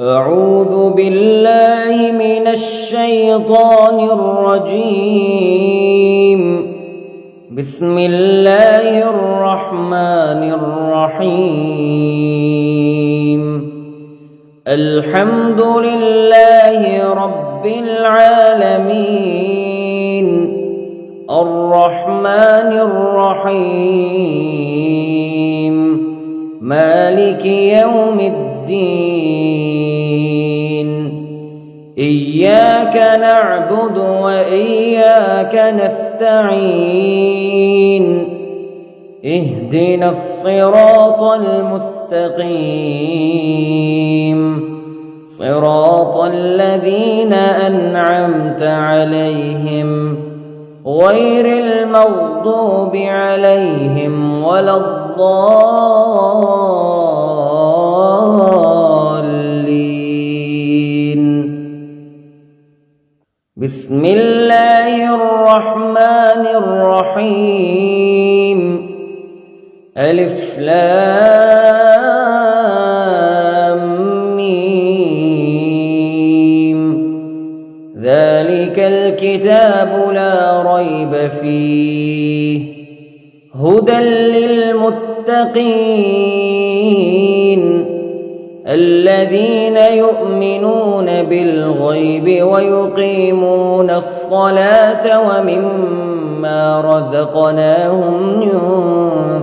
أعوذ بالله من الشيطان الرجيم. بسم الله الرحمن الرحيم. الحمد لله رب العالمين الرحمن الرحيم مالك يوم الدين. إياك نعبد وإياك نستعين. اهدنا الصراط المستقيم صراط الذين أنعمت عليهم غير المغضوب عليهم ولا الضالين. بسم الله الرحمن الرحيم. ألف لام ميم. ذلك الكتاب لا ريب فيه هدى للمتقين الذين يؤمنون بالغيب ويقيمون الصلاة ومما رزقناهم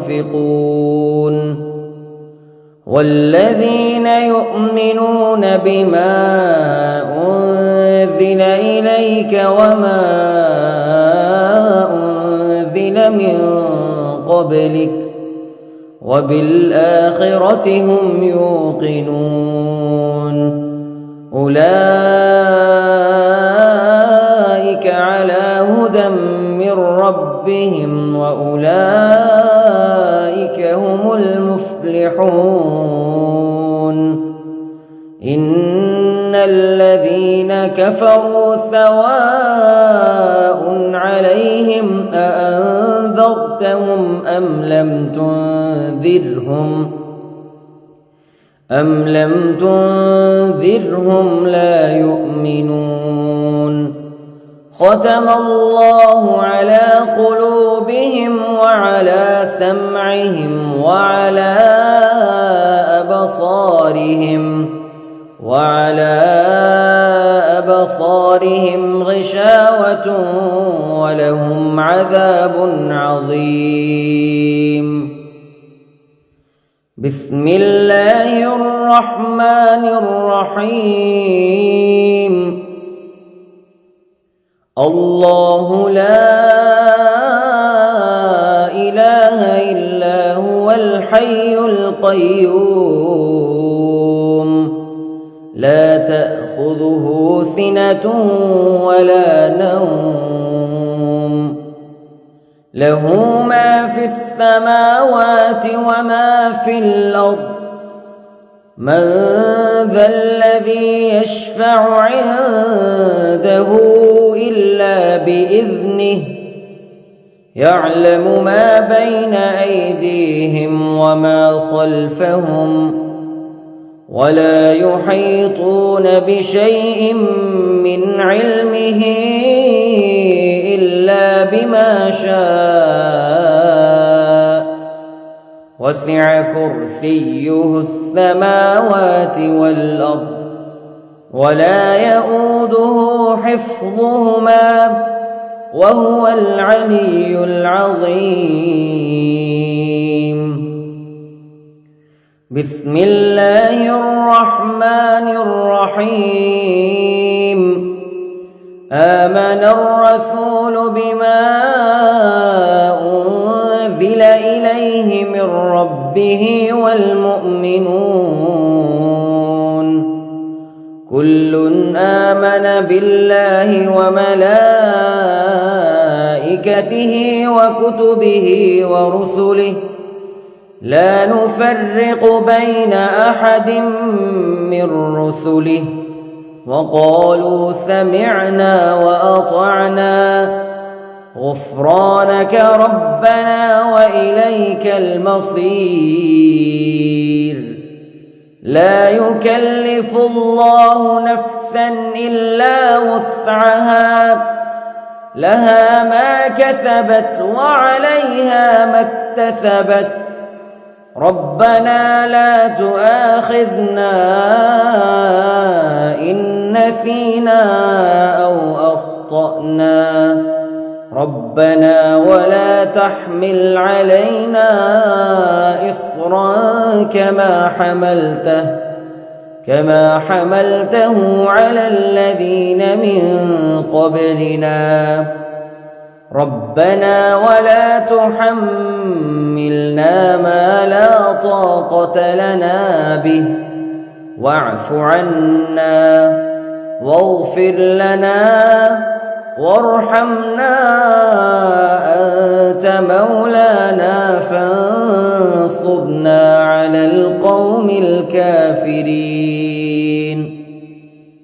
ينفقون والذين يؤمنون بما أنزل إليك وما أنزل من قبلك وبالآخرة هم يوقنون أولئك على هدى من ربهم وأولئك هم المفلحون. إن الذين كفروا سواء عليهم أأنذرتهم أم لم تنذرهم لا يؤمنون. ختم الله على قلوبهم وعلى سمعهم وعلى أبصارهم غشاوة ولهم عذاب عظيم. بسم الله الرحمن الرحيم. الله لا إله إلا هو الحي القيوم لا تأخذه سنة ولا نوم له ما في السماوات وما في الأرض. من ذا الذي يشفع عنده إلا بإذنه يعلم ما بين أيديهم وما خلفهم ولا يحيطون بشيء من علمه إلا بما شاء وسع كرسيه السماوات والأرض ولا يؤوده حفظهما وهو العلي العظيم. بسم الله الرحمن الرحيم. آمن الرسول بما أنزل إليه من ربه والمؤمنون كل آمن بالله وملائكته وكتبه ورسله لا نفرق بين أحد من رسله وقالوا سمعنا وأطعنا غفرانك ربنا وإليك المصير. لا يكلف الله نفسا إلا وسعها لها ما كسبت وعليها ما اكتسبت ربنا لا تؤاخذنا إن نسينا أو أخطأنا ربنا ولا تحمل علينا إصرا كما حملته على الذين من قبلنا ربنا ولا تحملنا ما لا طاقة لنا به واعف عنا واغفر لنا وارحمنا أنت مولانا فانصرنا على القوم الكافرين.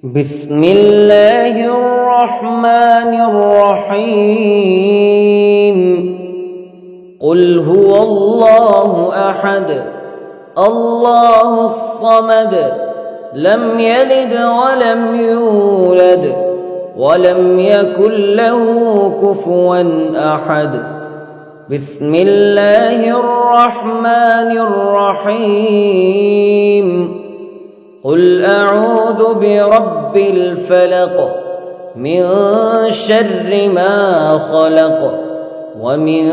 بسم الله الرحمن الرحيم. قل هو الله أحد الله الصمد لم يلد ولم يولد ولم يكن له كفوا أحد. بسم الله الرحمن الرحيم. قل أعوذ برب الفلق من شر ما خلق ومن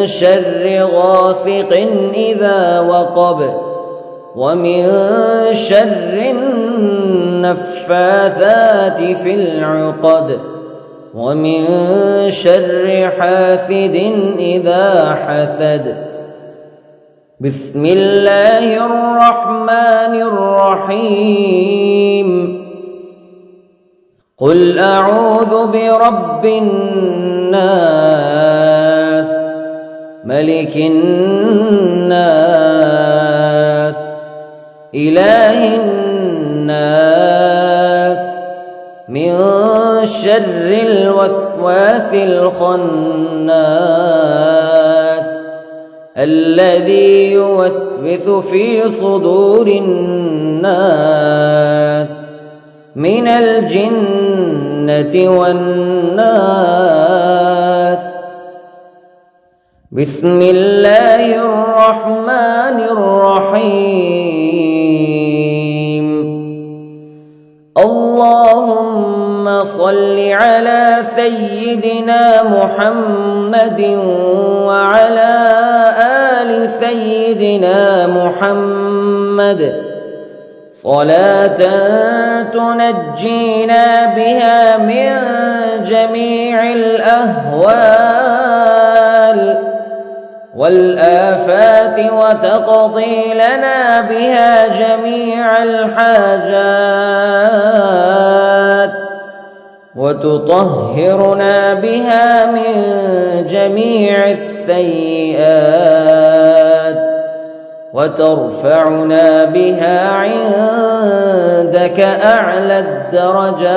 شر غاسق إذا وقب ومن شر النفاثات في العقد ومن شر حاسد إذا حسد. بسم الله الرحمن الرحيم. قل أعوذ برب الناس ملك الناس إله الناس من شر الوسواس الخناس الذي يوسوس في صدور الناس من الجنة والناس. بسم الله الرحمن الرحيم. اللهم صل على سيدنا محمد وعلى آل سيدنا محمد صلاة تنجينا بها من جميع الأهوال والآفات وتقضي لنا بها جميع الحاجات وتطهرنا بها من جميع السيئات وترفعنا بها عندك أعلى الدرجات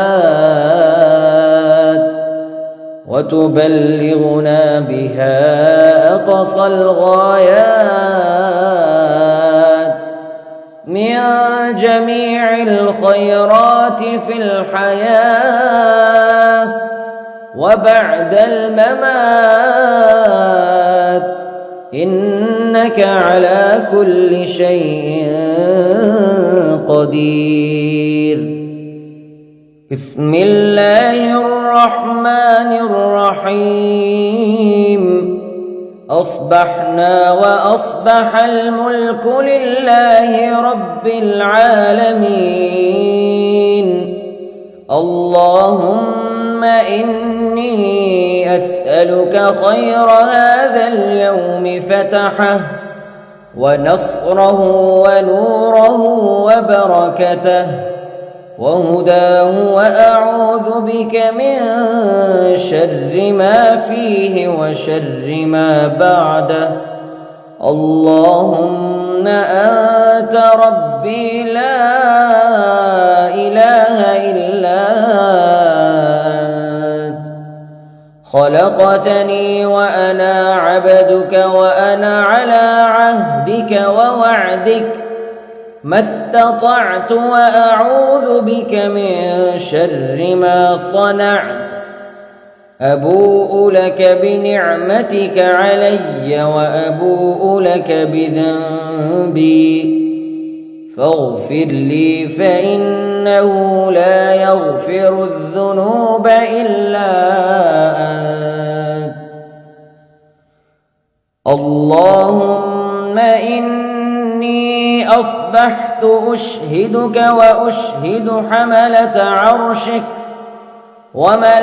وتبلغنا بها أقصى الغايات من جميع الخيرات في الحياة وبعد الممات إنك على كل شيء قدير. بسم الله الرحمن الرحيم. أصبحنا وأصبح الملك لله رب العالمين. اللهم إني أسألك خير هذا اليوم فتحه ونصره ونوره وبركته وهداه وأعوذ بك من شر ما فيه وشر ما بعده. اللهم أنت ربي لا إله إلا أنت خلقتني وأنا عبدك وأنا على عهدك ووعدك ما استطعت وأعوذ بك من شر ما صنعت أبوء لك بنعمتك علي وأبوء لك بذنبي فاغفر لي فإنه لا يغفر الذنوب إلا أنت. اللهم إني أصبحت أشهدك وأشهد حملة عرشك وملائكتك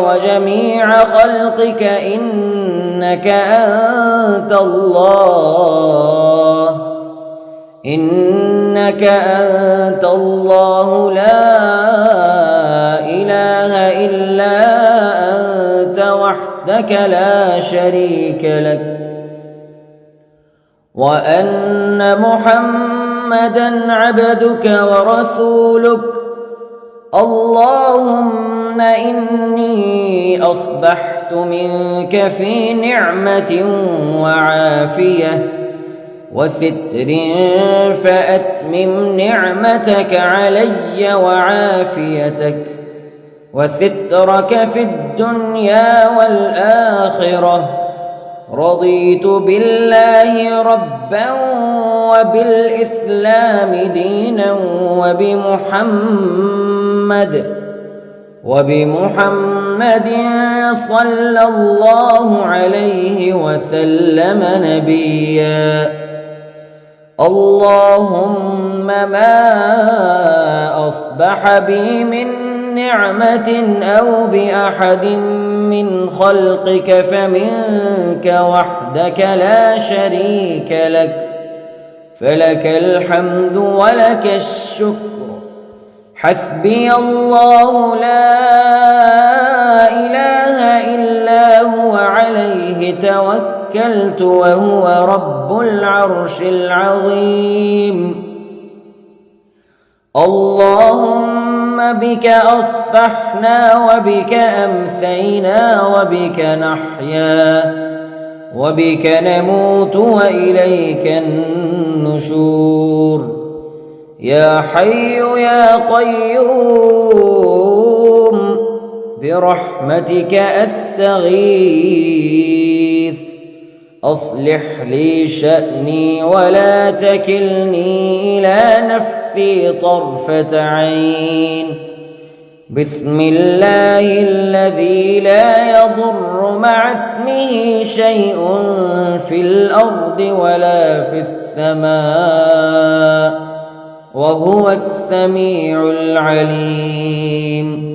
وجميع خلقك إنك أنت الله لا إله إلا أنت وحدك لا شريك لك وأن محمدًا عبدك ورسولك. اللهم إني أصبحت منك في نعمة وعافية وستر فأتمم نعمتك علي وعافيتك وسترك في الدنيا والآخرة. رضيت بالله ربا وبالإسلام دينا وبمحمد صلى الله عليه وسلم نبيا. اللهم ما أصبح بي من نعمة أو بأحد من خلقك فمنك وحدك لا شريك لك فلك الحمد ولك الشكر. حسبي الله لا إله إلا هو عليه توكلت وهو رب العرش العظيم. اللهم بك أصبحنا وبك أمسينا وبك نحيا وبك نموت وإليك النشور. يا حي يا قيوم برحمتك أستغيث أصلح لي شأني ولا تكلني إلى نفسي طرفة عين. بسم الله الذي لا يضر مع اسمه شيء في الأرض ولا في السماء وهو السميع العليم.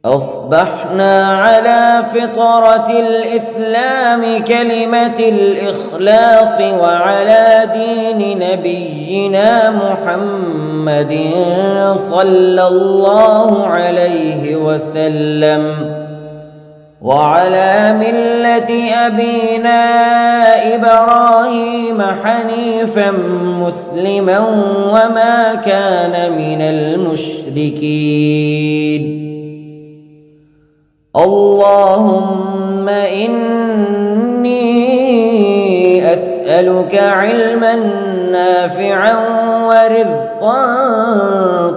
أصبحنا على فطرة الإسلام كلمة الإخلاص وعلى دين نبينا محمد صلى الله عليه وسلم وعلى ملة أبينا إبراهيم حنيفا مسلما وما كان من المشركين. اللهم إني أسألك علما نافعا ورزقا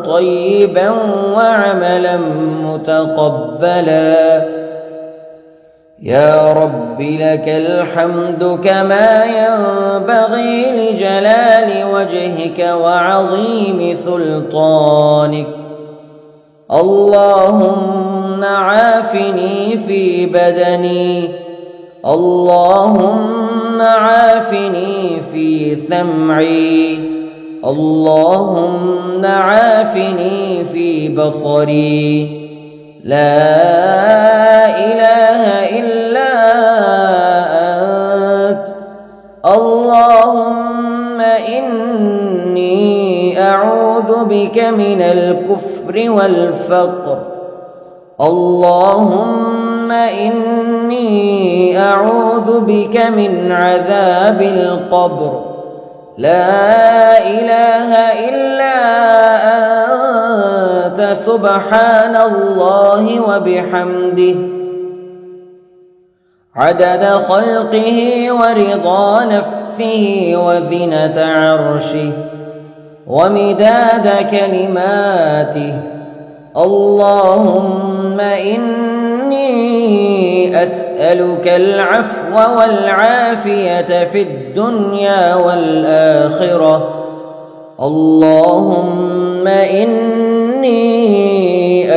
طيبا وعملا متقبلا. يا رب لك الحمد كما ينبغي لجلال وجهك وعظيم سلطانك. اللهم عافني في بدني، اللهم عافني في سمعي، اللهم عافني في بصري. لا إله إلا أنت. اللهم إني أعوذ بك من الكفر والفقر. اللهم إني أعوذ بك من عذاب القبر. لا إله إلا أنت سبحان الله وبحمده عدد خلقه ورضا نفسه نفسه وزنة عرشه ومداد كلماته. اللهم إني أسألك العفو والعافية في الدنيا والآخرة. اللهم إني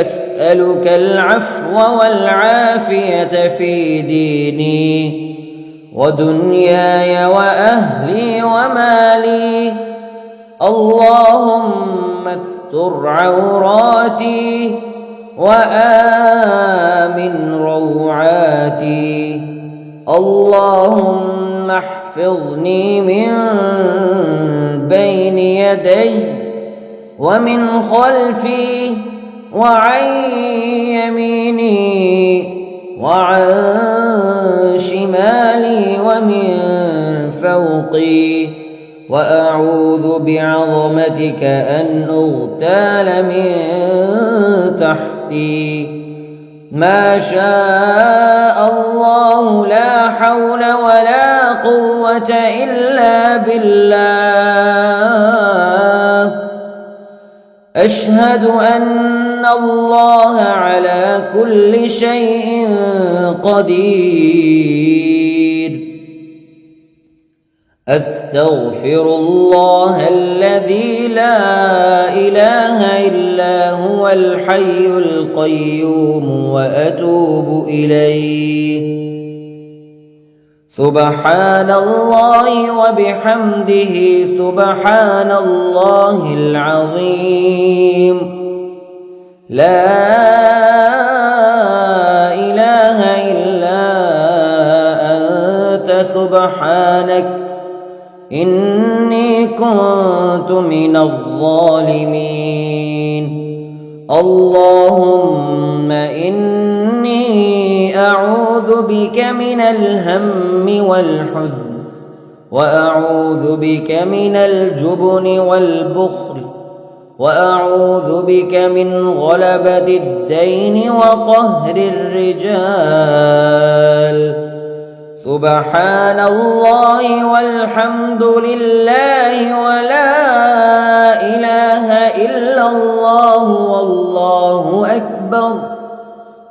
أسألك العفو والعافية في ديني ودنياي وأهلي ومالي. اللهم استر عوراتي وآمن روعاتي. اللهم احفظني من بين يدي ومن خلفي وعن يميني وعن شمالي ومن فوقي، وأعوذ بعظمتك أن أغتال من تحتي. ما شاء الله لا حول ولا قوة إلا بالله. أشهد أن الله على كل شيء قدير. أستغفر الله الذي لا إله إلا هو الحي القيوم وأتوب إليه. سبحان الله وبحمده سبحان الله العظيم. لا إله إلا أنت سبحانك إني كنت من الظالمين. اللهم إني أعوذ بك من الهم والحزن وأعوذ بك من الجبن والبخل وأعوذ بك من غلبة الدين وقهر الرجال. سبحان الله والحمد لله ولا إله إلا الله والله أكبر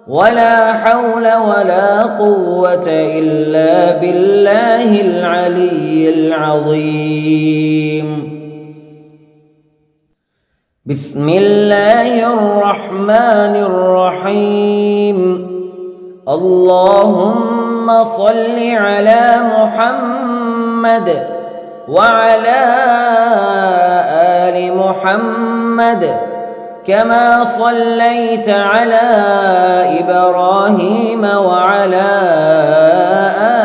ولا حول ولا قوة إلا بالله العلي العظيم. بسم الله الرحمن الرحيم. اللهم صل على محمد وعلى آل محمد كما صليت على إبراهيم وعلى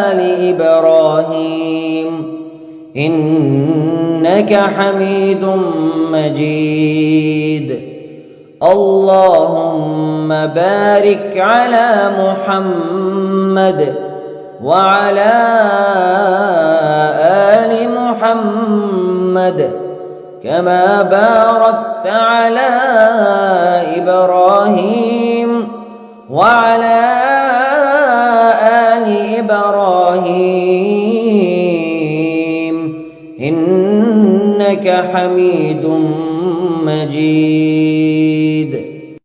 آل إبراهيم إنك حميد مجيد. اللهم بارك على محمد وعلى آل محمد كما باركت على إبراهيم وعلى آل إبراهيم إنك حميد مجيد.